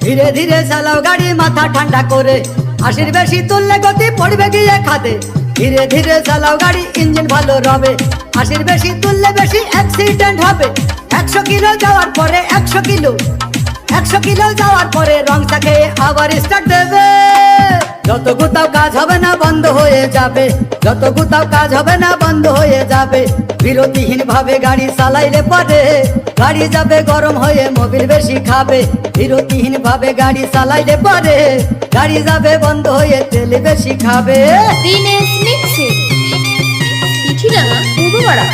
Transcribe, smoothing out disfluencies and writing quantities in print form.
ধীরে ধীরে চালাও গাড়ি মাথা ঠান্ডা করে, 80 বেশি তুললে গতি পড়বে গিয়ে খাদে। ধীরে ধীরে চালাও গাড়ি, ইঞ্জিন ভালো রবে, 80 বেশি তুললে বেশি অ্যাক্সিডেন্ট হবে। 100 কিলো যাওয়ার পরে 100 কিলো যাওয়ার পরে রং থাকে আবার স্টার্ট দেবে। যত গুতাও কাজ হবে না বন্ধ হয়ে যাবে, যত গুতাও কাজ হবে না বন্ধ হয়ে যাবে। বিরতিহীন ভাবে গাড়ি চালাইলে পরে গাড়ি যাবে গরম হয়ে, মোবিল বেশি খাবে। বিরতিহীন ভাবে গাড়ি চালাইলে পরে গাড়ি যাবে বন্ধ হয়ে, তেল বেশি খাবে। দিনেশ মিক্সিং, চিঠিডাঙ্গা, পূর্বপাড়া।